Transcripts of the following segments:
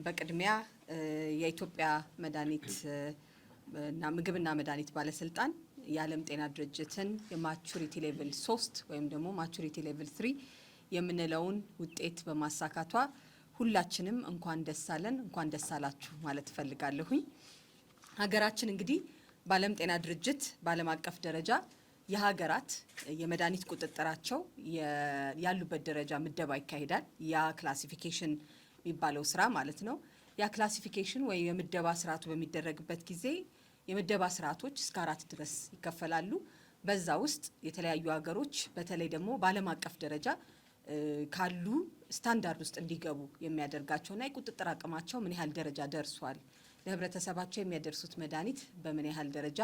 በቅድሚያ የኢትዮጵያ መድኃኒት እና ምግብና መድኃኒት ባለስልጣን የዓለም ጤና ድርጅትን የማቹሪቲ ሌቭል 3 ወይም ደግሞ ማቹሪቲ ሌቭል 3 የምንለውን ውጤት በማሳካቷ ሁላችንም እንኳን ደስ አለን እንኳን ደስ አላችሁ ማለት ፈልጋለሁኝ። ሀገራችን እንግዲህ በዓለም ጤና ድርጅት በዓለም አቀፍ ደረጃ የሀገራት የመድኃኒት ቁጥጥራቸው ያሉበት ደረጃ ምደባ ይካሄዳል። ያ ክላሲፊኬሽን የሚባለው ስራ ማለት ነው። ያ ክላሲፊኬሽን ወይ የምደባ ስርዓቱ በሚደረግበት ጊዜ የምደባ ስርዓቶች እስከ 4 ድረስ ይከፈላሉ። በዛ ውስጥ የተለያዩ ሀገሮች በተለይ ደግሞ በዓለም አቀፍ ደረጃ ካሉ ስታንዳርድ ውስጥ እንዲገቡ የሚያደርጋቸውና የቁጥጥር አቅማቸው ምን ያህል ደረጃ ደርሷል፣ ለህብረተሰባቸው የሚያደርሱት መድኃኒት በምን ያህል ደረጃ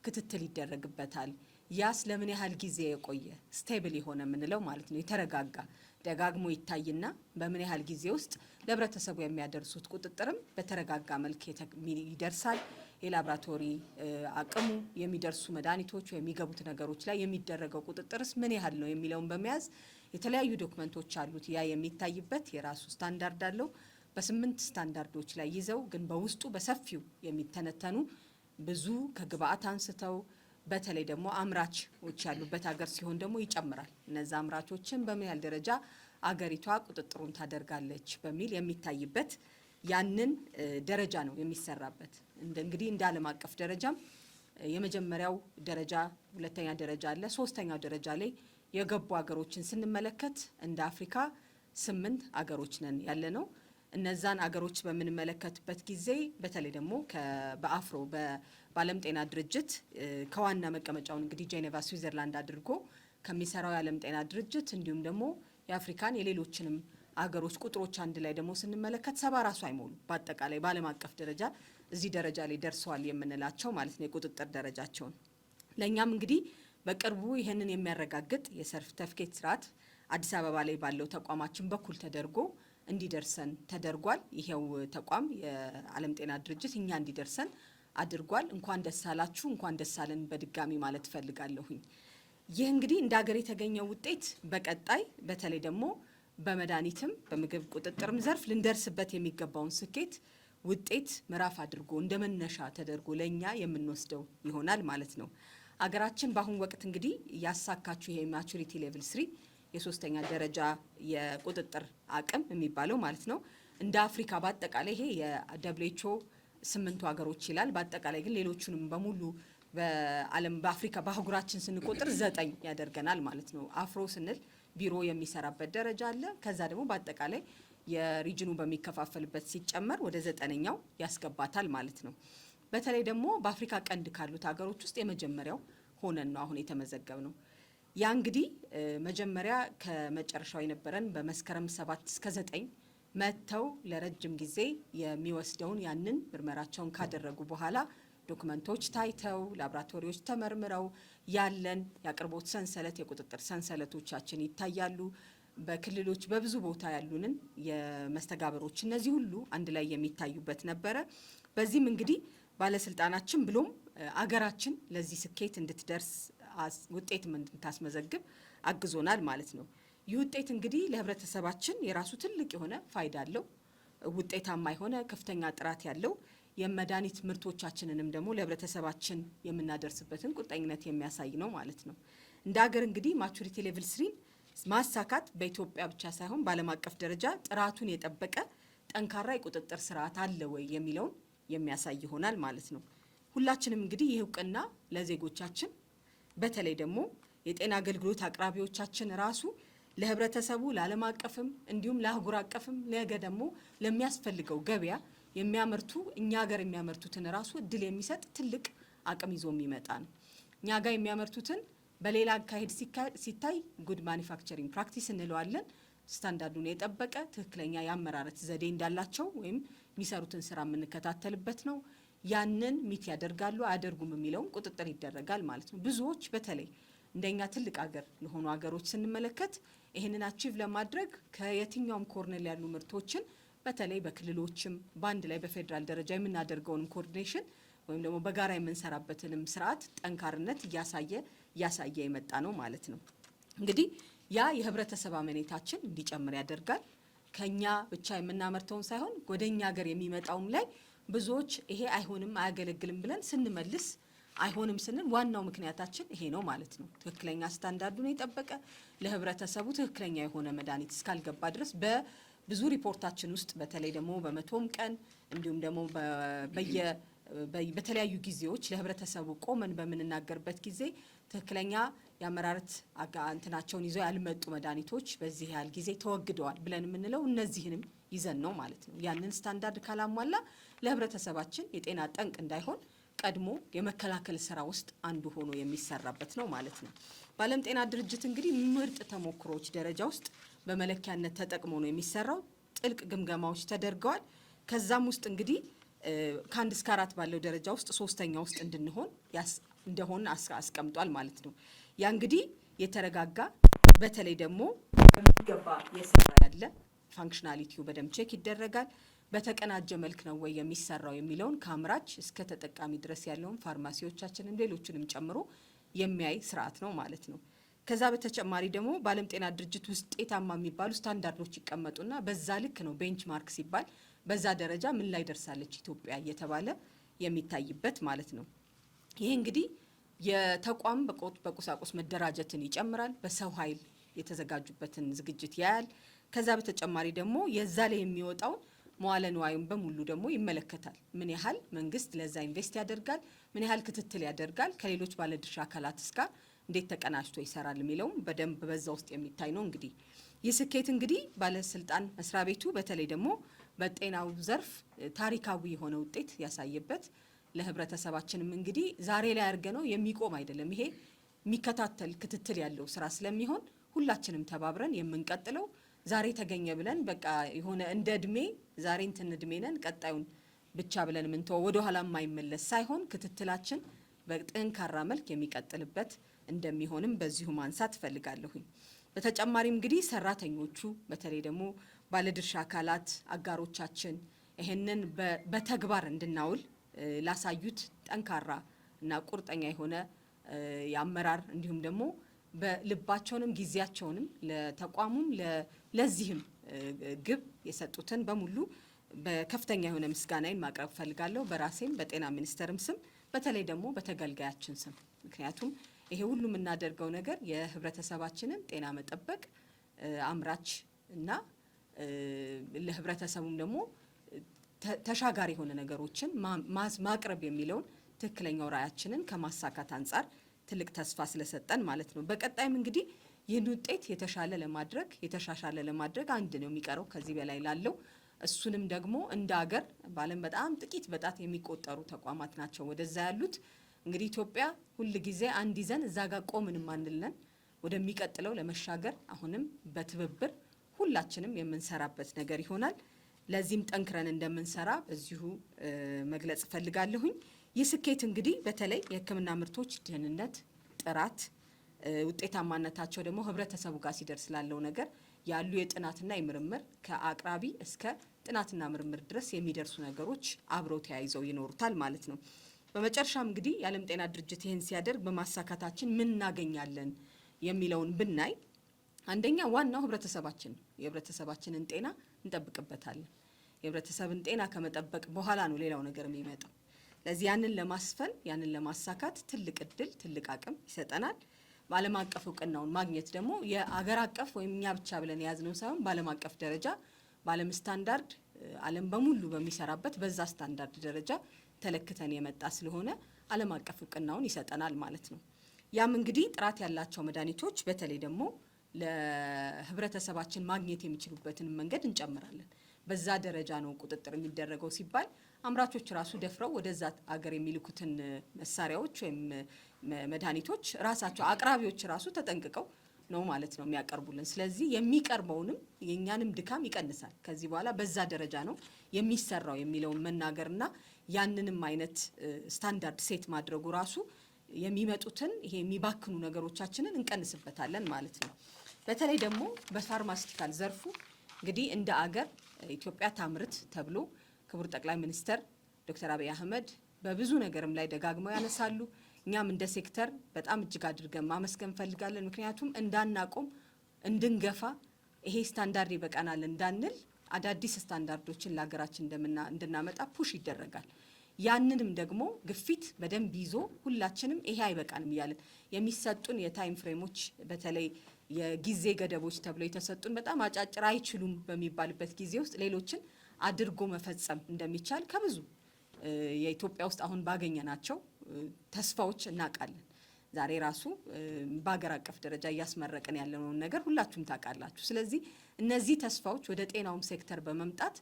ክትትል ይደረግበታል፣ ያስ ለምን ያህል ጊዜ የቆየ ስቴብል የሆነ የምንለው ማለት ነው የተረጋጋ ደጋግሞ ይታይና በምን ያህል ጊዜ ውስጥ ለህብረተሰቡ የሚያደርሱት ቁጥጥርም በተረጋጋ መልክ ይደርሳል። የላብራቶሪ አቅሙ የሚደርሱ መድኃኒቶች ወይ የሚገቡት ነገሮች ላይ የሚደረገው ቁጥጥርስ ምን ያህል ነው የሚለውን በመያዝ የተለያዩ ዶክመንቶች አሉት። ያ የሚታይበት የራሱ ስታንዳርድ አለው። በ8 ስታንዳርዶች ላይ ይዘው ግን በውስጡ በሰፊው የሚተነተኑ ብዙ ከግብአት አንስተው በተለይ ደግሞ አምራቾች ያሉበት ሀገር ሲሆን ደግሞ ይጨምራል። እነዛ አምራቾችን በምን ያህል ደረጃ አገሪቷ ቁጥጥሩን ታደርጋለች በሚል የሚታይበት ያንን ደረጃ ነው የሚሰራበት። እንግዲህ እንደ ዓለም አቀፍ ደረጃም የመጀመሪያው ደረጃ፣ ሁለተኛ ደረጃ አለ። ሶስተኛው ደረጃ ላይ የገቡ ሀገሮችን ስንመለከት እንደ አፍሪካ 8 ሀገሮች ነን ያለ ነው። እነዛን አገሮች በምንመለከትበት ጊዜ በተለይ ደግሞ በአፍሮ በዓለም ጤና ድርጅት ከዋና መቀመጫውን እንግዲህ ጄኔቫ ስዊዘርላንድ አድርጎ ከሚሰራው የዓለም ጤና ድርጅት እንዲሁም ደግሞ የአፍሪካን የሌሎችንም አገሮች ቁጥሮች አንድ ላይ ደግሞ ስንመለከት 70 ራሱ አይሞሉ በአጠቃላይ በዓለም አቀፍ ደረጃ እዚህ ደረጃ ላይ ደርሰዋል የምንላቸው ማለት ነው የቁጥጥር ደረጃቸውን። ለእኛም እንግዲህ በቅርቡ ይህንን የሚያረጋግጥ የሰርቲፊኬት ስርዓት አዲስ አበባ ላይ ባለው ተቋማችን በኩል ተደርጎ እንዲደርሰን ተደርጓል። ይሄው ተቋም የዓለም ጤና ድርጅት እኛ እንዲደርሰን አድርጓል። እንኳን ደስ አላችሁ እንኳን ደስ አለን በድጋሚ ማለት ፈልጋለሁኝ። ይህ እንግዲህ እንደ ሀገር የተገኘው ውጤት በቀጣይ በተለይ ደግሞ በመድኃኒትም በምግብ ቁጥጥርም ዘርፍ ልንደርስበት የሚገባውን ስኬት ውጤት ምዕራፍ አድርጎ እንደ መነሻ ተደርጎ ለኛ የምንወስደው ይሆናል ማለት ነው። አገራችን በአሁን ወቅት እንግዲህ ያሳካችሁ ይሄ ማቹሪቲ ሌቭል 3 የሶስተኛ ደረጃ የቁጥጥር አቅም የሚባለው ማለት ነው። እንደ አፍሪካ በአጠቃላይ ይሄ የደብሊውኤችኦ 8 ሀገሮች ይላል። በአጠቃላይ ግን ሌሎቹንም በሙሉ በዓለም በአፍሪካ በአህጉራችን ስንቆጥር 9 ያደርገናል ማለት ነው። አፍሮ ስንል ቢሮ የሚሰራበት ደረጃ አለ። ከዛ ደግሞ በአጠቃላይ የሪጅኑ በሚከፋፈልበት ሲጨመር ወደ 9ኛው ያስገባታል ማለት ነው። በተለይ ደግሞ በአፍሪካ ቀንድ ካሉት ሀገሮች ውስጥ የመጀመሪያው ሆነን ነው አሁን የተመዘገብ ነው። ያ እንግዲህ መጀመሪያ ከመጨረሻው የነበረን በመስከረም 7 እስከ 9 መተው ለረጅም ጊዜ የሚወስደውን ያንን ምርመራቸውን ካደረጉ በኋላ ዶክመንቶች ታይተው ላብራቶሪዎች ተመርምረው ያለን የአቅርቦት ሰንሰለት የቁጥጥር ሰንሰለቶቻችን ይታያሉ። በክልሎች በብዙ ቦታ ያሉንን የመስተጋበሮች እነዚህ ሁሉ አንድ ላይ የሚታዩበት ነበረ። በዚህም እንግዲህ ባለስልጣናችን ብሎም አገራችን ለዚህ ስኬት እንድትደርስ ውጤት እንድታስመዘግብ አግዞናል ማለት ነው። ይህ ውጤት እንግዲህ ለህብረተሰባችን የራሱ ትልቅ የሆነ ፋይዳ አለው። ውጤታማ የሆነ ከፍተኛ ጥራት ያለው የመድኃኒት ምርቶቻችንንም ደግሞ ለህብረተሰባችን የምናደርስበትን ቁርጠኝነት የሚያሳይ ነው ማለት ነው። እንደ ሀገር እንግዲህ ማቹሪቲ ሌቭል 3 ማሳካት በኢትዮጵያ ብቻ ሳይሆን በዓለም አቀፍ ደረጃ ጥራቱን የጠበቀ ጠንካራ የቁጥጥር ስርዓት አለ ወይ የሚለውን የሚያሳይ ይሆናል ማለት ነው። ሁላችንም እንግዲህ ይህ እውቅና ለዜጎቻችን በተለይ ደግሞ የጤና አገልግሎት አቅራቢዎቻችን ራሱ ለህብረተሰቡ ለዓለም አቀፍም እንዲሁም ለአህጉር አቀፍም ነገ ደግሞ ለሚያስፈልገው ገበያ የሚያመርቱ እኛ ሀገር የሚያመርቱትን ራሱ እድል የሚሰጥ ትልቅ አቅም ይዞ የሚመጣ ነው። እኛ ጋር የሚያመርቱትን በሌላ አካሄድ ሲታይ ጉድ ማኒፋክቸሪንግ ፕራክቲስ እንለዋለን። ስታንዳርዱን የጠበቀ ትክክለኛ የአመራረት ዘዴ እንዳላቸው ወይም የሚሰሩትን ስራ የምንከታተልበት ነው። ያንን ሚት ያደርጋሉ አያደርጉም የሚለውን ቁጥጥር ይደረጋል ማለት ነው። ብዙዎች በተለይ እንደኛ ትልቅ ሀገር ለሆኑ ሀገሮች ስንመለከት ይህንን አቺቭ ለማድረግ ከየትኛውም ኮርነል ያሉ ምርቶችን በተለይ በክልሎችም በአንድ ላይ በፌዴራል ደረጃ የምናደርገውን ኮኦርዲኔሽን ወይም ደግሞ በጋራ የምንሰራበትንም ስርዓት ጠንካርነት እያሳየ የመጣ ነው ማለት ነው። እንግዲህ ያ የህብረተሰብ አመኔታችን እንዲጨምር ያደርጋል። ከኛ ብቻ የምናመርተውን ሳይሆን ወደኛ ሀገር የሚመጣውም ላይ ብዙዎች ይሄ አይሆንም አያገለግልም ብለን ስንመልስ አይሆንም ስንል ዋናው ምክንያታችን ይሄ ነው ማለት ነው። ትክክለኛ ስታንዳርዱን የጠበቀ ለህብረተሰቡ ትክክለኛ የሆነ መድኃኒት እስካልገባ ድረስ በብዙ ሪፖርታችን ውስጥ በተለይ ደግሞ በመቶም ቀን እንዲሁም ደግሞ በተለያዩ ጊዜዎች ለህብረተሰቡ ቆመን በምንናገርበት ጊዜ ትክክለኛ የአመራረት እንትናቸውን ይዘው ያልመጡ መድኃኒቶች በዚህ ያህል ጊዜ ተወግደዋል ብለን የምንለው እነዚህንም ይዘን ነው ማለት ነው። ያንን ስታንዳርድ ካላሟላ ለህብረተሰባችን የጤና ጠንቅ እንዳይሆን ቀድሞ የመከላከል ስራ ውስጥ አንዱ ሆኖ የሚሰራበት ነው ማለት ነው። በዓለም ጤና ድርጅት እንግዲህ ምርጥ ተሞክሮች ደረጃ ውስጥ በመለኪያነት ተጠቅሞ ነው የሚሰራው። ጥልቅ ግምገማዎች ተደርገዋል። ከዛም ውስጥ እንግዲህ ከ1 እስከ 4 ባለው ደረጃ ውስጥ 3ኛ ውስጥ እንደሆን አስቀምጧል ማለት ነው። ያ እንግዲህ የተረጋጋ በተለይ ደግሞ በሚገባ የሰራ ያለ ፋንክሽናሊቲው በደንብ ቼክ ይደረጋል። በተቀናጀ መልክ ነው ወይ የሚሰራው የሚለውን ከአምራች እስከ ተጠቃሚ ድረስ ያለውን ፋርማሲዎቻችንን ሌሎችንም ጨምሮ የሚያይ ስርዓት ነው ማለት ነው። ከዛ በተጨማሪ ደግሞ በዓለም ጤና ድርጅት ውጤታማ የሚባሉ ስታንዳርዶች ይቀመጡና በዛ ልክ ነው ቤንችማርክ ሲባል በዛ ደረጃ ምን ላይ ደርሳለች ኢትዮጵያ እየተባለ የሚታይበት ማለት ነው። ይሄ እንግዲህ የተቋም በቁሳቁስ መደራጀትን ይጨምራል። በሰው ኃይል የተዘጋጁበትን ዝግጅት ያያል። ከዛ በተጨማሪ ደግሞ የዛ ላይ የሚወጣው መዋለ ንዋዩን በሙሉ ደግሞ ይመለከታል። ምን ያህል መንግስት ለዛ ኢንቨስት ያደርጋል፣ ምን ያህል ክትትል ያደርጋል፣ ከሌሎች ባለድርሻ አካላትስ ጋር እንዴት ተቀናጅቶ ይሰራል የሚለውም በደንብ በዛ ውስጥ የሚታይ ነው። እንግዲህ ይህ ስኬት እንግዲህ ባለስልጣን መስሪያ ቤቱ በተለይ ደግሞ በጤናው ዘርፍ ታሪካዊ የሆነ ውጤት ያሳየበት ለህብረተሰባችንም እንግዲህ ዛሬ ላይ አድርገነው የሚቆም አይደለም። ይሄ የሚከታተል ክትትል ያለው ስራ ስለሚሆን ሁላችንም ተባብረን የምንቀጥለው ዛሬ ተገኘ ብለን በቃ የሆነ እንደ እድሜ ዛሬ እንትን እድሜ ነን ቀጣዩን ብቻ ብለን ምንተው ወደ ኋላ የማይመለስ ሳይሆን ክትትላችን በጠንካራ መልክ የሚቀጥልበት እንደሚሆንም በዚሁ ማንሳት ፈልጋለሁኝ። በተጨማሪም እንግዲህ ሰራተኞቹ በተለይ ደግሞ ባለድርሻ አካላት አጋሮቻችን ይሄንን በተግባር እንድናውል ላሳዩት ጠንካራ እና ቁርጠኛ የሆነ የአመራር እንዲሁም ደግሞ በልባቸውንም ጊዜያቸውንም ለተቋሙም ለዚህም ግብ የሰጡትን በሙሉ በከፍተኛ የሆነ ምስጋናዬን ማቅረብ ፈልጋለሁ በራሴም በጤና ሚኒስቴርም ስም በተለይ ደግሞ በተገልጋያችን ስም። ምክንያቱም ይሄ ሁሉ የምናደርገው ነገር የህብረተሰባችንን ጤና መጠበቅ አምራች እና ለህብረተሰቡም ደግሞ ተሻጋሪ የሆነ ነገሮችን ማቅረብ የሚለውን ትክክለኛው ራዕያችንን ከማሳካት አንጻር ትልቅ ተስፋ ስለሰጠን ማለት ነው። በቀጣይም እንግዲህ ይህን ውጤት የተሻሻለ ለማድረግ አንድ ነው የሚቀረው ከዚህ በላይ ላለው እሱንም ደግሞ እንደ ሀገር በዓለም በጣም ጥቂት በጣት የሚቆጠሩ ተቋማት ናቸው ወደዛ ያሉት። እንግዲህ ኢትዮጵያ ሁል ጊዜ አንድ ይዘን እዛ ጋር ቆምን ማንልነን ወደሚቀጥለው ለመሻገር አሁንም በትብብር ሁላችንም የምንሰራበት ነገር ይሆናል። ለዚህም ጠንክረን እንደምንሰራ በዚሁ መግለጽ ፈልጋለሁኝ። ይህ ስኬት እንግዲህ በተለይ የሕክምና ምርቶች ደህንነት፣ ጥራት፣ ውጤታማነታቸው ደግሞ ህብረተሰቡ ጋር ሲደርስ ላለው ነገር ያሉ የጥናትና የምርምር ከአቅራቢ እስከ ጥናትና ምርምር ድረስ የሚደርሱ ነገሮች አብረው ተያይዘው ይኖሩታል ማለት ነው። በመጨረሻም እንግዲህ የዓለም ጤና ድርጅት ይህን ሲያደርግ በማሳካታችን ምን እናገኛለን የሚለውን ብናይ አንደኛ ዋናው ህብረተሰባችን የህብረተሰባችንን ጤና እንጠብቅበታለን። የህብረተሰብን ጤና ከመጠበቅ በኋላ ነው ሌላው ነገር የሚመጣው። ለዚህ ያንን ለማስፈን ያንን ለማሳካት ትልቅ እድል ትልቅ አቅም ይሰጠናል። በዓለም አቀፍ እውቅናውን ማግኘት ደግሞ የአገር አቀፍ ወይም እኛ ብቻ ብለን የያዝነው ሳይሆን በዓለም አቀፍ ደረጃ በዓለም ስታንዳርድ ዓለም በሙሉ በሚሰራበት በዛ ስታንዳርድ ደረጃ ተለክተን የመጣ ስለሆነ ዓለም አቀፍ እውቅናውን ይሰጠናል ማለት ነው። ያም እንግዲህ ጥራት ያላቸው መድኃኒቶች በተለይ ደግሞ ለህብረተሰባችን ማግኘት የሚችሉበትን መንገድ እንጨምራለን። በዛ ደረጃ ነው ቁጥጥር የሚደረገው ሲባል አምራቾች ራሱ ደፍረው ወደዛ አገር የሚልኩትን መሳሪያዎች ወይም መድኃኒቶች ራሳቸው አቅራቢዎች ራሱ ተጠንቅቀው ነው ማለት ነው የሚያቀርቡልን። ስለዚህ የሚቀርበውንም የኛንም ድካም ይቀንሳል። ከዚህ በኋላ በዛ ደረጃ ነው የሚሰራው የሚለውን መናገርና ያንንም አይነት ስታንዳርድ ሴት ማድረጉ ራሱ የሚመጡትን ይሄ የሚባክኑ ነገሮቻችንን እንቀንስበታለን ማለት ነው። በተለይ ደግሞ በፋርማሲቲካል ዘርፉ እንግዲህ እንደ አገር ኢትዮጵያ ታምርት ተብሎ ክቡር ጠቅላይ ሚኒስትር ዶክተር አብይ አህመድ በብዙ ነገርም ላይ ደጋግመው ያነሳሉ። እኛም እንደ ሴክተር በጣም እጅግ አድርገን ማመስገን ፈልጋለን። ምክንያቱም እንዳናቆም እንድንገፋ ይሄ ስታንዳርድ ይበቃናል እንዳንል አዳዲስ ስታንዳርዶችን ለሀገራችን እንድናመጣ ፑሽ ይደረጋል። ያንንም ደግሞ ግፊት በደንብ ይዞ ሁላችንም ይሄ አይበቃንም እያለን የሚሰጡን የታይም ፍሬሞች በተለይ የጊዜ ገደቦች ተብለው የተሰጡን በጣም አጫጭር አይችሉም በሚባልበት ጊዜ ውስጥ ሌሎችን አድርጎ መፈጸም እንደሚቻል ከብዙ የኢትዮጵያ ውስጥ አሁን ባገኘናቸው ተስፋዎች እናውቃለን። ዛሬ ራሱ በአገር አቀፍ ደረጃ እያስመረቅን ያለውን ነገር ሁላችሁም ታውቃላችሁ። ስለዚህ እነዚህ ተስፋዎች ወደ ጤናውም ሴክተር በመምጣት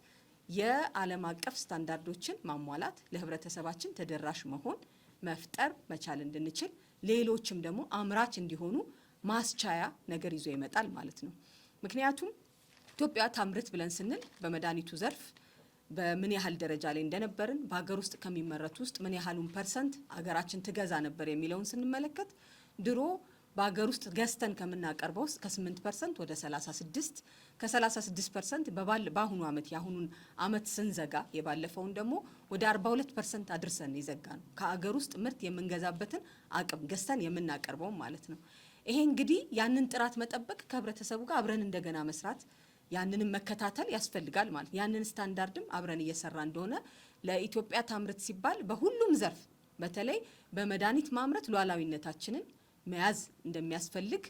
የዓለም አቀፍ ስታንዳርዶችን ማሟላት፣ ለህብረተሰባችን ተደራሽ መሆን መፍጠር መቻል እንድንችል፣ ሌሎችም ደግሞ አምራች እንዲሆኑ ማስቻያ ነገር ይዞ ይመጣል ማለት ነው። ምክንያቱም ኢትዮጵያ ታምርት ብለን ስንል በመድኃኒቱ ዘርፍ በምን ያህል ደረጃ ላይ እንደነበርን በሀገር ውስጥ ከሚመረቱ ውስጥ ምን ያህሉን ፐርሰንት ሀገራችን ትገዛ ነበር የሚለውን ስንመለከት ድሮ በሀገር ውስጥ ገዝተን ከምናቀርበው ውስጥ ከ8% ወደ 36 ከ36% በአሁኑ ዓመት የአሁኑን ዓመት ስንዘጋ የባለፈውን ደግሞ ወደ 42% አድርሰን ይዘጋ ነው። ከሀገር ውስጥ ምርት የምንገዛበትን አቅም ገዝተን የምናቀርበው ማለት ነው። ይሄ እንግዲህ ያንን ጥራት መጠበቅ ከህብረተሰቡ ጋር አብረን እንደገና መስራት ያንንም መከታተል ያስፈልጋል ማለት ያንን ስታንዳርድም አብረን እየሰራ እንደሆነ ለኢትዮጵያ ታምርት ሲባል በሁሉም ዘርፍ በተለይ በመድኃኒት ማምረት ሉዓላዊነታችንን መያዝ እንደሚያስፈልግ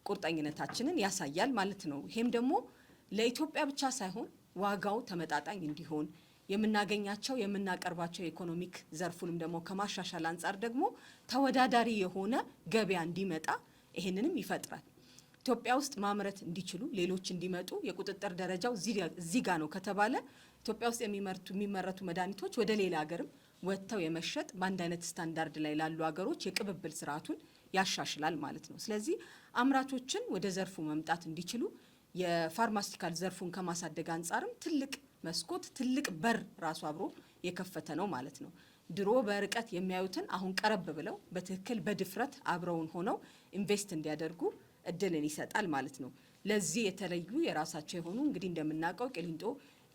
ቁርጠኝነታችንን ያሳያል ማለት ነው። ይሄም ደግሞ ለኢትዮጵያ ብቻ ሳይሆን ዋጋው ተመጣጣኝ እንዲሆን የምናገኛቸው የምናቀርባቸው የኢኮኖሚክ ዘርፉንም ደግሞ ከማሻሻል አንጻር ደግሞ ተወዳዳሪ የሆነ ገበያ እንዲመጣ ይሄንንም ይፈጥራል። ኢትዮጵያ ውስጥ ማምረት እንዲችሉ ሌሎች እንዲመጡ የቁጥጥር ደረጃው እዚህ ጋር ነው ከተባለ ኢትዮጵያ ውስጥ የሚመረቱ መድኃኒቶች ወደ ሌላ ሀገርም ወጥተው የመሸጥ በአንድ አይነት ስታንዳርድ ላይ ላሉ ሀገሮች የቅብብል ስርዓቱን ያሻሽላል ማለት ነው። ስለዚህ አምራቾችን ወደ ዘርፉ መምጣት እንዲችሉ የፋርማሲቲካል ዘርፉን ከማሳደግ አንጻርም ትልቅ መስኮት ትልቅ በር ራሱ አብሮ የከፈተ ነው ማለት ነው። ድሮ በርቀት የሚያዩትን አሁን ቀረብ ብለው በትክክል በድፍረት አብረውን ሆነው ኢንቨስት እንዲያደርጉ እድልን ይሰጣል ማለት ነው። ለዚህ የተለዩ የራሳቸው የሆኑ እንግዲህ እንደምናውቀው ቂሊንጦ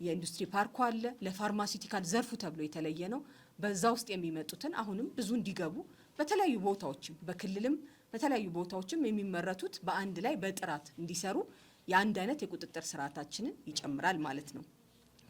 የኢንዱስትሪ ፓርኩ አለ። ለፋርማሲቲካል ዘርፉ ተብሎ የተለየ ነው። በዛ ውስጥ የሚመጡትን አሁንም ብዙ እንዲገቡ በተለያዩ ቦታዎችም በክልልም በተለያዩ ቦታዎችም የሚመረቱት በአንድ ላይ በጥራት እንዲሰሩ የአንድ አይነት የቁጥጥር ስርዓታችንን ይጨምራል ማለት ነው።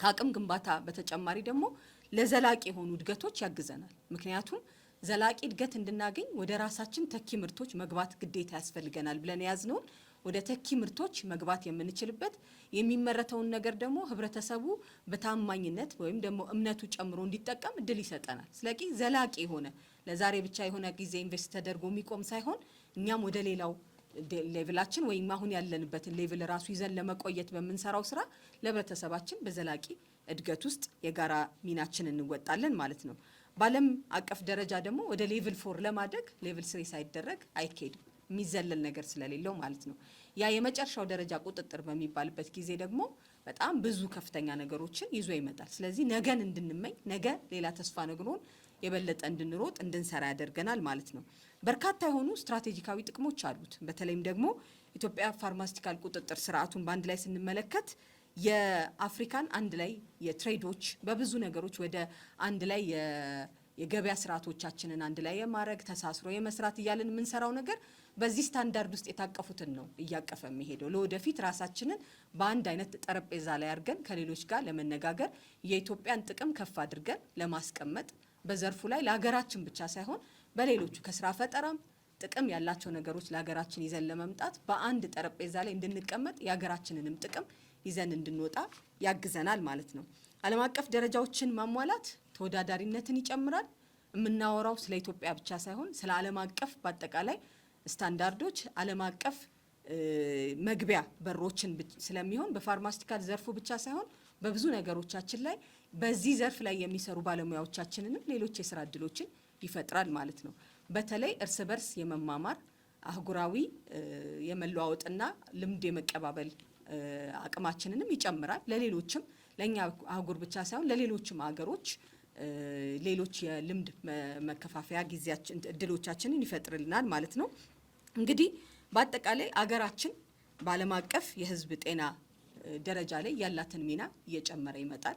ከአቅም ግንባታ በተጨማሪ ደግሞ ለዘላቂ የሆኑ እድገቶች ያግዘናል። ምክንያቱም ዘላቂ እድገት እንድናገኝ ወደ ራሳችን ተኪ ምርቶች መግባት ግዴታ ያስፈልገናል ብለን ያዝነውን ወደ ተኪ ምርቶች መግባት የምንችልበት የሚመረተውን ነገር ደግሞ ህብረተሰቡ በታማኝነት ወይም ደግሞ እምነቱ ጨምሮ እንዲጠቀም እድል ይሰጠናል። ስለዚህ ዘላቂ የሆነ ለዛሬ ብቻ የሆነ ጊዜ ኢንቨስት ተደርጎ የሚቆም ሳይሆን እኛም ወደ ሌላው ሌቭላችን ወይም አሁን ያለንበትን ሌቭል ራሱ ይዘን ለመቆየት በምንሰራው ስራ ለህብረተሰባችን በዘላቂ እድገት ውስጥ የጋራ ሚናችን እንወጣለን ማለት ነው። በዓለም አቀፍ ደረጃ ደግሞ ወደ ሌቭል 4 ለማደግ ሌቭል 3 ሳይደረግ አይካሄድም፣ የሚዘለል ነገር ስለሌለው ማለት ነው። ያ የመጨረሻው ደረጃ ቁጥጥር በሚባልበት ጊዜ ደግሞ በጣም ብዙ ከፍተኛ ነገሮችን ይዞ ይመጣል። ስለዚህ ነገን እንድንመኝ ነገ ሌላ ተስፋ ነግሮን የበለጠ እንድንሮጥ እንድንሰራ ያደርገናል ማለት ነው። በርካታ የሆኑ ስትራቴጂካዊ ጥቅሞች አሉት። በተለይም ደግሞ ኢትዮጵያ ፋርማሲቲካል ቁጥጥር ስርዓቱን በአንድ ላይ ስንመለከት የአፍሪካን አንድ ላይ የትሬዶች በብዙ ነገሮች ወደ አንድ ላይ የገበያ ስርዓቶቻችንን አንድ ላይ የማድረግ ተሳስሮ የመስራት እያልን የምንሰራው ነገር በዚህ ስታንዳርድ ውስጥ የታቀፉትን ነው እያቀፈ የሚሄደው። ለወደፊት ራሳችንን በአንድ አይነት ጠረጴዛ ላይ አድርገን ከሌሎች ጋር ለመነጋገር የኢትዮጵያን ጥቅም ከፍ አድርገን ለማስቀመጥ በዘርፉ ላይ ለሀገራችን ብቻ ሳይሆን በሌሎቹ ከስራ ፈጠራም ጥቅም ያላቸው ነገሮች ለሀገራችን ይዘን ለመምጣት በአንድ ጠረጴዛ ላይ እንድንቀመጥ የሀገራችንንም ጥቅም ይዘን እንድንወጣ ያግዘናል ማለት ነው። ዓለም አቀፍ ደረጃዎችን ማሟላት ተወዳዳሪነትን ይጨምራል። የምናወራው ስለ ኢትዮጵያ ብቻ ሳይሆን ስለ ዓለም አቀፍ በአጠቃላይ ስታንዳርዶች ዓለም አቀፍ መግቢያ በሮችን ስለሚሆን በፋርማሲቲካል ዘርፉ ብቻ ሳይሆን በብዙ ነገሮቻችን ላይ በዚህ ዘርፍ ላይ የሚሰሩ ባለሙያዎቻችንንም ሌሎች የስራ እድሎችን ይፈጥራል ማለት ነው። በተለይ እርስ በርስ የመማማር አህጉራዊ የመለዋወጥና ልምድ የመቀባበል አቅማችንንም ይጨምራል። ለሌሎችም ለኛ አህጉር ብቻ ሳይሆን ለሌሎችም ሀገሮች ሌሎች የልምድ መከፋፈያ ጊዜያችን እድሎቻችንን ይፈጥርልናል ማለት ነው። እንግዲህ በአጠቃላይ አገራችን በዓለም አቀፍ የህዝብ ጤና ደረጃ ላይ ያላትን ሚና እየጨመረ ይመጣል።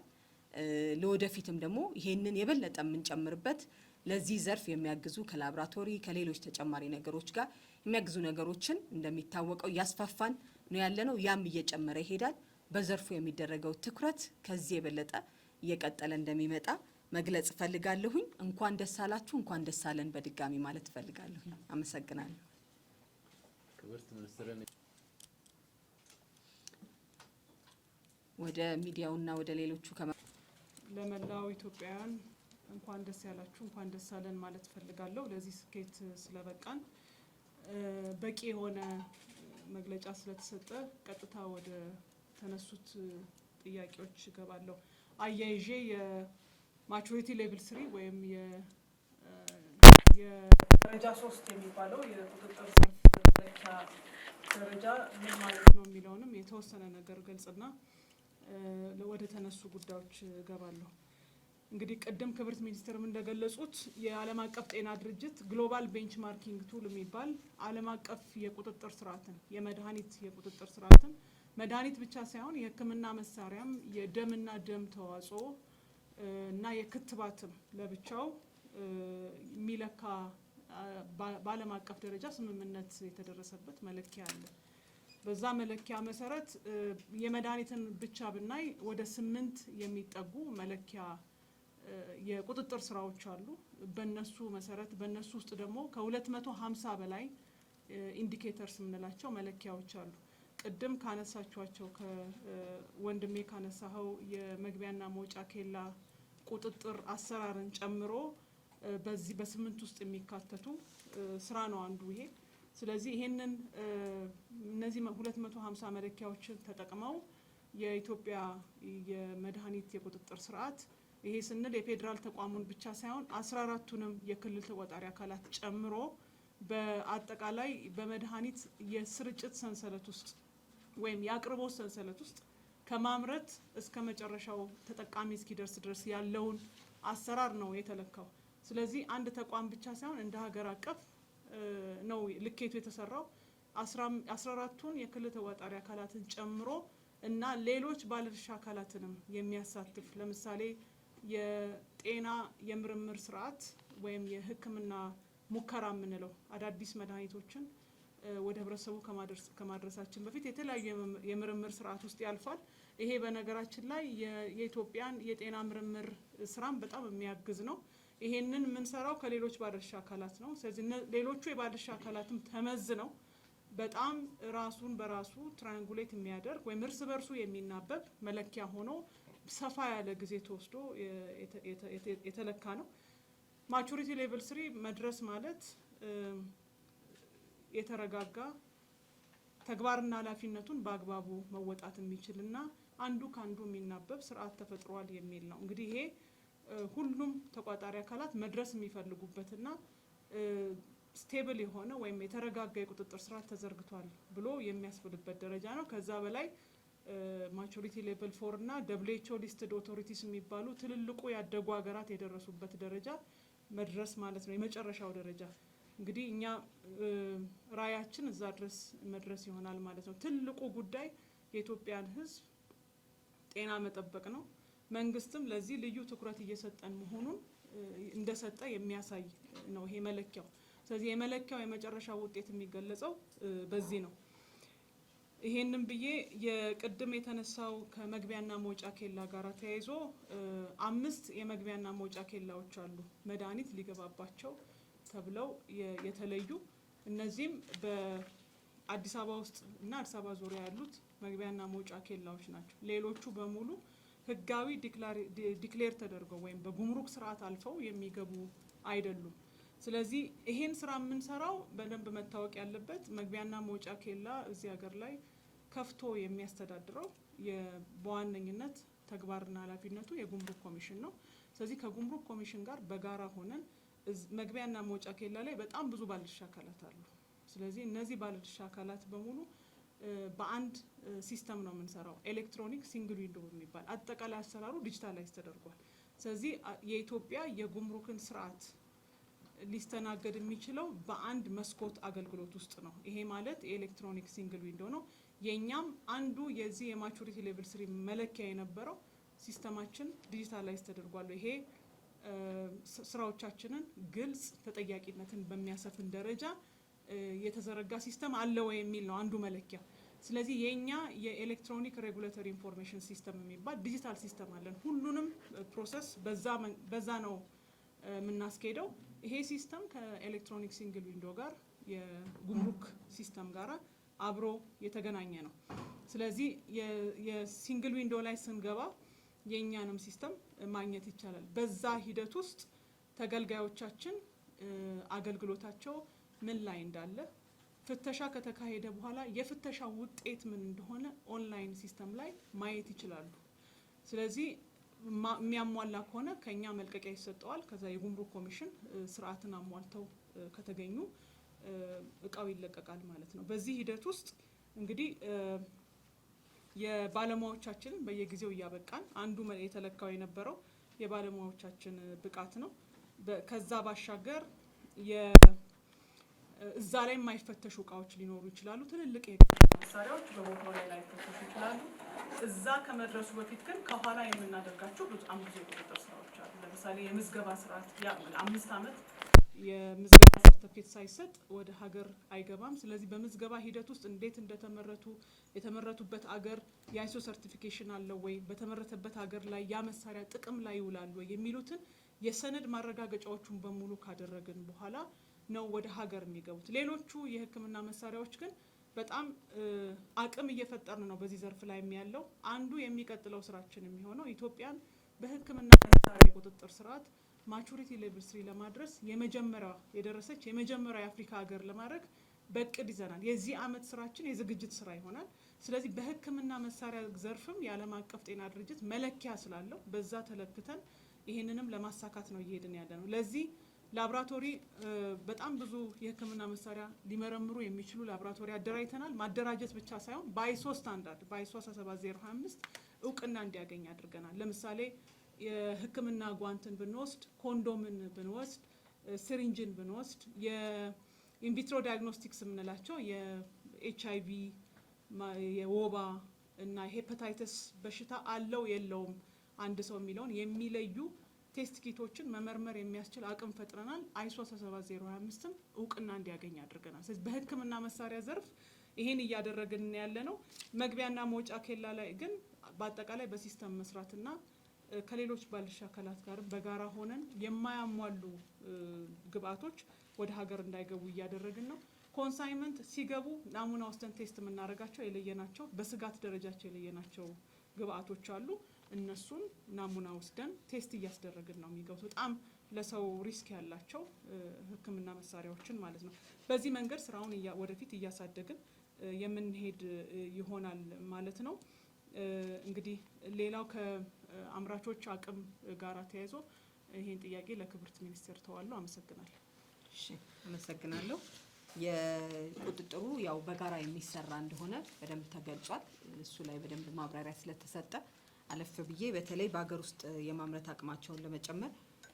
ለወደፊትም ደግሞ ይሄንን የበለጠ የምንጨምርበት ለዚህ ዘርፍ የሚያግዙ ከላቦራቶሪ ከሌሎች ተጨማሪ ነገሮች ጋር የሚያግዙ ነገሮችን እንደሚታወቀው እያስፋፋን ነው ያለነው። ያም እየጨመረ ይሄዳል። በዘርፉ የሚደረገው ትኩረት ከዚህ የበለጠ እየቀጠለ እንደሚመጣ መግለጽ ፈልጋለሁኝ። እንኳን ደስ አላችሁ፣ እንኳን ደስ አለን በድጋሚ ማለት ፈልጋለሁኝ። አመሰግናለሁ። ክብርት ሚኒስትርን ወደ ሚዲያውና ወደ ሌሎቹ ለመላው ኢትዮጵያውያን እንኳን ደስ ያላችሁ፣ እንኳን ደስ አለን ማለት ፈልጋለሁ። ለዚህ ስኬት ስለበቃን በቂ የሆነ መግለጫ ስለተሰጠ ቀጥታ ወደ ተነሱት ጥያቄዎች ገባለሁ። አያይዤ የማቹሪቲ ሌቭል 3 ወይም የደረጃ 3 የሚባለው የቁጥጥር ዘርፍ መለኪያ ደረጃ ምን ማለት ነው የሚለውንም የተወሰነ ነገር ገልጽና ወደ ተነሱ ጉዳዮች ገባለሁ። እንግዲህ ቀደም ክብርት ሚኒስትርም እንደገለጹት የዓለም አቀፍ ጤና ድርጅት ግሎባል ቤንችማርኪንግ ቱል የሚባል ዓለም አቀፍ የቁጥጥር ስርዓትን የመድኃኒት የቁጥጥር ስርዓትን መድኃኒት ብቻ ሳይሆን የሕክምና መሳሪያም የደምና ደም ተዋጽኦ እና የክትባትም ለብቻው የሚለካ በዓለም አቀፍ ደረጃ ስምምነት የተደረሰበት መለኪያ አለ። በዛ መለኪያ መሰረት የመድኃኒትን ብቻ ብናይ ወደ 8 የሚጠጉ መለኪያ የቁጥጥር ስራዎች አሉ። በእነሱ መሰረት በእነሱ ውስጥ ደግሞ ከ250 በላይ ኢንዲኬተርስ የምንላቸው መለኪያዎች አሉ። ቅድም ካነሳችኋቸው ከወንድሜ ካነሳኸው የመግቢያና መውጫ ኬላ ቁጥጥር አሰራርን ጨምሮ በዚህ በ8 ውስጥ የሚካተቱ ስራ ነው አንዱ ይሄ። ስለዚህ ይሄንን እነዚህ 250 መለኪያዎችን ተጠቅመው የኢትዮጵያ የመድኃኒት የቁጥጥር ስርዓት ይሄ ስንል የፌዴራል ተቋሙን ብቻ ሳይሆን 14ቱንም የክልል ተቆጣጣሪ አካላት ጨምሮ በአጠቃላይ በመድኃኒት የስርጭት ሰንሰለት ውስጥ ወይም የአቅርቦት ሰንሰለት ውስጥ ከማምረት እስከ መጨረሻው ተጠቃሚ እስኪደርስ ድረስ ያለውን አሰራር ነው የተለካው። ስለዚህ አንድ ተቋም ብቻ ሳይሆን እንደ ሀገር አቀፍ ነው ልኬቱ የተሰራው 14ቱን የክልል ተቆጣጣሪ አካላትን ጨምሮ እና ሌሎች ባለድርሻ አካላትንም የሚያሳትፍ ለምሳሌ የጤና የምርምር ስርዓት ወይም የሕክምና ሙከራ የምንለው አዳዲስ መድኃኒቶችን ወደ ህብረተሰቡ ከማድረሳችን በፊት የተለያዩ የምርምር ስርዓት ውስጥ ያልፋል። ይሄ በነገራችን ላይ የኢትዮጵያን የጤና ምርምር ስራም በጣም የሚያግዝ ነው። ይሄንን የምንሰራው ከሌሎች ባለድርሻ አካላት ነው። ስለዚህ ሌሎቹ የባለድርሻ አካላትም ተመዝነው በጣም ራሱን በራሱ ትራያንጉሌት የሚያደርግ ወይም እርስ በርሱ የሚናበብ መለኪያ ሆኖ ሰፋ ያለ ጊዜ ተወስዶ የተለካ ነው። ማቹሪቲ ሌቭል 3 መድረስ ማለት የተረጋጋ ተግባርና ኃላፊነቱን በአግባቡ መወጣት የሚችልና አንዱ ካንዱ የሚናበብ ስርዓት ተፈጥሯል የሚል ነው። እንግዲህ ይሄ ሁሉም ተቆጣጣሪ አካላት መድረስ የሚፈልጉበትና ስቴብል የሆነ ወይም የተረጋጋ የቁጥጥር ስርዓት ተዘርግቷል ብሎ የሚያስፈልበት ደረጃ ነው። ከዛ በላይ ማቹሪቲ ሌቭል 4 እና WHO ሊስትድ ኦቶሪቲስ የሚባሉ ትልልቁ ያደጉ ሀገራት የደረሱበት ደረጃ መድረስ ማለት ነው የመጨረሻው ደረጃ። እንግዲህ እኛ ራያችን እዛ ድረስ መድረስ ይሆናል ማለት ነው። ትልቁ ጉዳይ የኢትዮጵያን ሕዝብ ጤና መጠበቅ ነው። መንግስትም ለዚህ ልዩ ትኩረት እየሰጠን መሆኑን እንደሰጠ የሚያሳይ ነው ይሄ መለኪያው። ስለዚህ የመለኪያው የመጨረሻው ውጤት የሚገለጸው በዚህ ነው። ይሄንን ብዬ የቅድም የተነሳው ከመግቢያና መውጫ ኬላ ጋር ተያይዞ 5 የመግቢያና መውጫ ኬላዎች አሉ መድኃኒት ሊገባባቸው ተብለው የተለዩ። እነዚህም በአዲስ አበባ ውስጥ እና አዲስ አበባ ዙሪያ ያሉት መግቢያና መውጫ ኬላዎች ናቸው። ሌሎቹ በሙሉ ህጋዊ ዲክሌር ተደርገው ወይም በጉምሩክ ስርዓት አልፈው የሚገቡ አይደሉም። ስለዚህ ይሄን ስራ የምንሰራው በደንብ መታወቅ ያለበት መግቢያና መውጫ ኬላ እዚህ ሀገር ላይ ከፍቶ የሚያስተዳድረው በዋነኝነት ተግባርና ኃላፊነቱ የጉምሩክ ኮሚሽን ነው። ስለዚህ ከጉምሩክ ኮሚሽን ጋር በጋራ ሆነን መግቢያና መውጫ ኬላ ላይ በጣም ብዙ ባለድርሻ አካላት አሉ። ስለዚህ እነዚህ ባለድርሻ አካላት በሙሉ በአንድ ሲስተም ነው የምንሰራው። ኤሌክትሮኒክ ሲንግል ዊንዶ የሚባል አጠቃላይ አሰራሩ ዲጂታላይዝ ተደርጓል። ስለዚህ የኢትዮጵያ የጉምሩክን ስርዓት ሊስተናገድ የሚችለው በአንድ መስኮት አገልግሎት ውስጥ ነው። ይሄ ማለት የኤሌክትሮኒክ ሲንግል ዊንዶ ነው። የኛም አንዱ የዚህ የማቹሪቲ ሌቭል 3 መለኪያ የነበረው ሲስተማችን ዲጂታላይዝ ተደርጓል። ይሄ ስራዎቻችንን ግልጽ ተጠያቂነትን በሚያሰፍን ደረጃ የተዘረጋ ሲስተም አለ ወይ የሚል ነው አንዱ መለኪያ። ስለዚህ የኛ የኤሌክትሮኒክ ሬጉሌተሪ ኢንፎርሜሽን ሲስተም የሚባል ዲጂታል ሲስተም አለን። ሁሉንም ፕሮሰስ በዛ ነው የምናስኬደው። ይሄ ሲስተም ከኤሌክትሮኒክ ሲንግል ዊንዶ ጋር የጉምሩክ ሲስተም ጋር አብሮ የተገናኘ ነው። ስለዚህ የሲንግል ዊንዶ ላይ ስንገባ የኛንም ሲስተም ማግኘት ይቻላል። በዛ ሂደት ውስጥ ተገልጋዮቻችን አገልግሎታቸው ምን ላይ እንዳለ ፍተሻ ከተካሄደ በኋላ የፍተሻ ውጤት ምን እንደሆነ ኦንላይን ሲስተም ላይ ማየት ይችላሉ። ስለዚህ የሚያሟላ ከሆነ ከኛ መልቀቂያ ይሰጠዋል። ከዛ የጉምሩክ ኮሚሽን ስርዓትን አሟልተው ከተገኙ እቃው ይለቀቃል ማለት ነው። በዚህ ሂደት ውስጥ እንግዲህ የባለሙያዎቻችን በየጊዜው እያበቃን አንዱ የተለካው የነበረው የባለሙያዎቻችን ብቃት ነው። ከዛ ባሻገር እዛ ላይ የማይፈተሹ እቃዎች ሊኖሩ ይችላሉ። ትልልቅ መሳሪያዎች በቦታው ላይ ላይፈተሹ ይችላሉ። እዛ ከመድረሱ በፊት ግን ከኋላ የምናደርጋቸው በጣም ብዙ የቁጥጥር ስራዎች አሉ። ለምሳሌ የምዝገባ ስርዓት 5 ዓመት የምዝገባ ሰርተፊኬት ሳይሰጥ ወደ ሀገር አይገባም። ስለዚህ በምዝገባ ሂደት ውስጥ እንዴት እንደተመረቱ የተመረቱበት አገር የአይሶ ሰርቲፊኬሽን አለው ወይ፣ በተመረተበት ሀገር ላይ ያ መሳሪያ ጥቅም ላይ ይውላል ወይ የሚሉትን የሰነድ ማረጋገጫዎቹን በሙሉ ካደረግን በኋላ ነው ወደ ሀገር የሚገቡት። ሌሎቹ የሕክምና መሳሪያዎች ግን በጣም አቅም እየፈጠርን ነው በዚህ ዘርፍ ላይ ያለው። አንዱ የሚቀጥለው ስራችን የሚሆነው ኢትዮጵያን በሕክምና መሳሪያ የቁጥጥር ስርዓት ማቹሪቲ ሌቭል 3 ለማድረስ የደረሰች የመጀመሪያ የአፍሪካ ሀገር ለማድረግ በእቅድ ይዘናል። የዚህ አመት ስራችን የዝግጅት ስራ ይሆናል። ስለዚህ በሕክምና መሳሪያ ዘርፍም የዓለም አቀፍ ጤና ድርጅት መለኪያ ስላለው በዛ ተለክተን ይሄንንም ለማሳካት ነው እየሄድን ያለ ነው። ለዚህ ላብራቶሪ በጣም ብዙ የህክምና መሳሪያ ሊመረምሩ የሚችሉ ላብራቶሪ አደራጅተናል። ማደራጀት ብቻ ሳይሆን በአይሶ ስታንዳርድ በአይሶ 17025 እውቅና እንዲያገኝ አድርገናል። ለምሳሌ የህክምና ጓንትን ብንወስድ፣ ኮንዶምን ብንወስድ፣ ሲሪንጅን ብንወስድ፣ የኢንቪትሮ ዳያግኖስቲክስ የምንላቸው የኤችአይቪ የወባ እና ሄፓታይተስ በሽታ አለው የለውም አንድ ሰው የሚለውን የሚለዩ ቴስት ኪቶችን መመርመር የሚያስችል አቅም ፈጥረናል። አይሶ 17025ም እውቅና እንዲያገኝ አድርገናል። ስለዚህ በህክምና መሳሪያ ዘርፍ ይሄን እያደረግን ያለ ነው። መግቢያና መውጫ ኬላ ላይ ግን በአጠቃላይ በሲስተም መስራትና ከሌሎች ባለድርሻ አካላት ጋር በጋራ ሆነን የማያሟሉ ግብአቶች ወደ ሀገር እንዳይገቡ እያደረግን ነው። ኮንሳይንመንት ሲገቡ ናሙና ወስደን ቴስት የምናደርጋቸው የለየናቸው በስጋት ደረጃቸው የለየናቸው ግብአቶች አሉ። እነሱን ናሙና ወስደን ቴስት እያስደረግን ነው የሚገቡት። በጣም ለሰው ሪስክ ያላቸው ህክምና መሳሪያዎችን ማለት ነው። በዚህ መንገድ ስራውን ወደፊት እያሳደግን የምንሄድ ይሆናል ማለት ነው። እንግዲህ ሌላው ከአምራቾች አቅም ጋር ተያይዞ ይሄን ጥያቄ ለክብርት ሚኒስቴር ተዋለው። አመሰግናለሁ። እሺ፣ አመሰግናለሁ። የቁጥጥሩ ያው በጋራ የሚሰራ እንደሆነ በደንብ ተገልጿል። እሱ ላይ በደንብ ማብራሪያ ስለተሰጠ አለፍ ብዬ በተለይ በአገር ውስጥ የማምረት አቅማቸውን ለመጨመር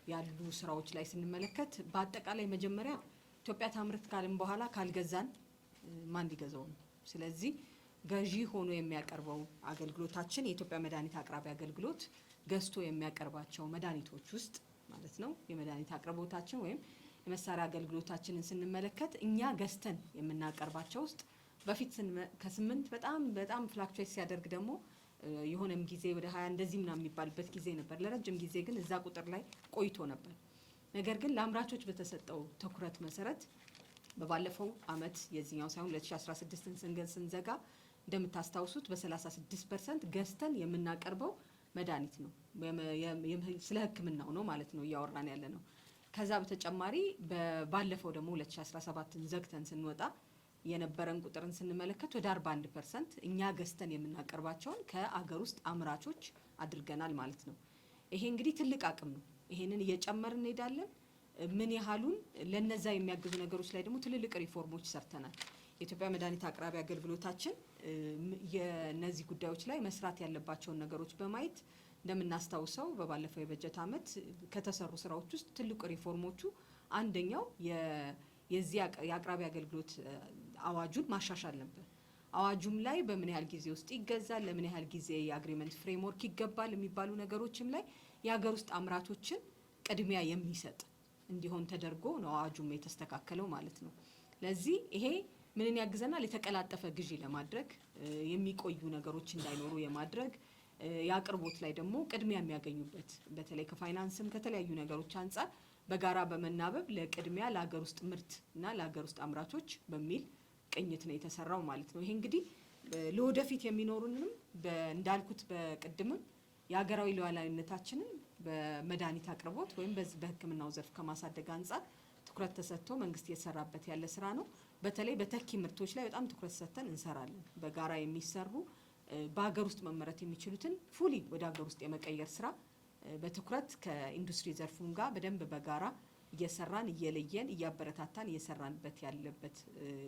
ያሉ ስራዎች ላይ ስንመለከት በአጠቃላይ መጀመሪያ ኢትዮጵያ ታምርት ካልን በኋላ ካልገዛን ማን ሊገዛው ነው? ስለዚህ ገዢ ሆኖ የሚያቀርበው አገልግሎታችን የኢትዮጵያ መድኃኒት አቅራቢ አገልግሎት ገዝቶ የሚያቀርባቸው መድኃኒቶች ውስጥ ማለት ነው የመድኃኒት አቅርቦታችን ወይም የመሳሪያ አገልግሎታችንን ስንመለከት እኛ ገዝተን የምናቀርባቸው ውስጥ በፊት ከ8 በጣም ፍላክቹዌት ሲያደርግ ደግሞ የሆነም ጊዜ ወደ 20 እንደዚህ ምናምን የሚባልበት ጊዜ ነበር። ለረጅም ጊዜ ግን እዛ ቁጥር ላይ ቆይቶ ነበር። ነገር ግን ለአምራቾች በተሰጠው ትኩረት መሰረት በባለፈው አመት የዚህኛው ሳይሆን 2016ን ስንዘጋ እንደምታስታውሱት በ36% ገዝተን የምናቀርበው መድኃኒት ነው። ስለ ህክምናው ነው ማለት ነው እያወራን ያለ ነው። ከዛ በተጨማሪ ባለፈው ደግሞ 2017ን ዘግተን ስንወጣ የነበረን ቁጥርን ስንመለከት ወደ 41% እኛ ገዝተን የምናቀርባቸውን ከአገር ውስጥ አምራቾች አድርገናል ማለት ነው። ይሄ እንግዲህ ትልቅ አቅም ነው። ይሄንን እየጨመርን እንሄዳለን። ምን ያህሉን ለነዛ የሚያግዙ ነገሮች ላይ ደግሞ ትልልቅ ሪፎርሞች ሰርተናል። የኢትዮጵያ መድኃኒት አቅራቢ አገልግሎታችን የነዚህ ጉዳዮች ላይ መስራት ያለባቸውን ነገሮች በማየት እንደምናስታውሰው በባለፈው የበጀት አመት ከተሰሩ ስራዎች ውስጥ ትልቁ ሪፎርሞቹ አንደኛው የዚህ የአቅራቢ አገልግሎት አዋጁን ማሻሻል ነበር። አዋጁም ላይ በምን ያህል ጊዜ ውስጥ ይገዛል፣ ለምን ያህል ጊዜ የአግሪመንት ፍሬምወርክ ይገባል የሚባሉ ነገሮችም ላይ የሀገር ውስጥ አምራቾችን ቅድሚያ የሚሰጥ እንዲሆን ተደርጎ ነው አዋጁም የተስተካከለው ማለት ነው። ለዚህ ይሄ ምንን ያግዘናል? የተቀላጠፈ ግዢ ለማድረግ የሚቆዩ ነገሮች እንዳይኖሩ የማድረግ ያቅርቦት ላይ ደግሞ ቅድሚያ የሚያገኙበት በተለይ ከፋይናንስም ከተለያዩ ነገሮች አንፃር በጋራ በመናበብ ለቅድሚያ ለሀገር ውስጥ ምርት እና ለሀገር ውስጥ አምራቾች በሚል ቅኝት ነው የተሰራው ማለት ነው። ይሄ እንግዲህ ለወደፊት የሚኖሩንም እንዳልኩት በቅድምም የሀገራዊ ሉዓላዊነታችንን በመድኃኒት አቅርቦት ወይም በዚህ በሕክምናው ዘርፍ ከማሳደግ አንፃር ትኩረት ተሰጥቶ መንግስት እየሰራበት ያለ ስራ ነው። በተለይ በተኪ ምርቶች ላይ በጣም ትኩረት ሰጥተን እንሰራለን። በጋራ የሚሰሩ በሀገር ውስጥ መመረት የሚችሉትን ፉሊ ወደ ሀገር ውስጥ የመቀየር ስራ በትኩረት ከኢንዱስትሪ ዘርፉን ጋር በደንብ በጋራ እየሰራን እየለየን እያበረታታን እየሰራንበት ያለበት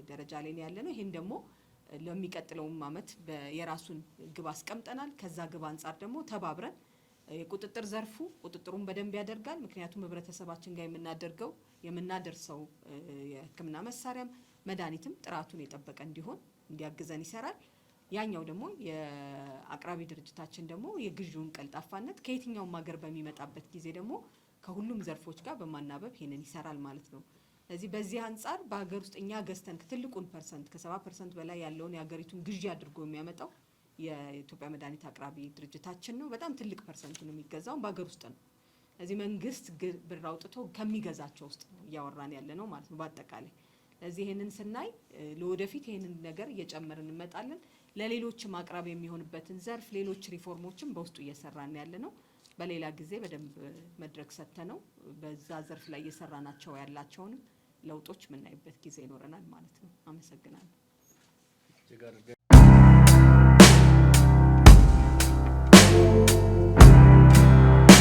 ደረጃ ላይ ነው ያለነው። ይሄን ደግሞ ለሚቀጥለውም አመት የራሱን ግብ አስቀምጠናል። ከዛ ግብ አንፃር ደግሞ ተባብረን የቁጥጥር ዘርፉ ቁጥጥሩን በደንብ ያደርጋል። ምክንያቱም ህብረተሰባችን ጋር የምናደርሰው የህክምና መሳሪያም መድኃኒትም ጥራቱን የጠበቀ እንዲሆን እንዲያግዘን ይሰራል። ያኛው ደግሞ የአቅራቢ ድርጅታችን ደግሞ የግዢውን ቀልጣፋነት ከየትኛውም ሀገር በሚመጣበት ጊዜ ደግሞ ከሁሉም ዘርፎች ጋር በማናበብ ይሄንን ይሰራል ማለት ነው። ስለዚህ በዚህ አንፃር በሀገር ውስጥ እኛ ገዝተን ትልቁን ፐርሰንት ከ70% በላይ ያለውን የሀገሪቱን ግዢ አድርጎ የሚያመጣው የኢትዮጵያ መድኃኒት አቅራቢ ድርጅታችን ነው። በጣም ትልቅ ፐርሰንት ነው የሚገዛው በሀገር ውስጥ ነው። ስለዚህ መንግስት ብር አውጥቶ ከሚገዛቸው ውስጥ ነው እያወራን ያለ ነው ማለት ነው በአጠቃላይ። ስለዚህ ይሄንን ስናይ ለወደፊት ይሄንን ነገር እየጨመርን እንመጣለን። ለሌሎችም አቅራቢ የሚሆንበትን ዘርፍ ሌሎች ሪፎርሞችን በውስጡ እየሰራን ያለ ነው። በሌላ ጊዜ በደንብ መድረክ ሰጥተነው በዛ ዘርፍ ላይ እየሰራናቸው ያላቸውንም ለውጦች የምናይበት ጊዜ ይኖረናል ማለት ነው። አመሰግናለሁ።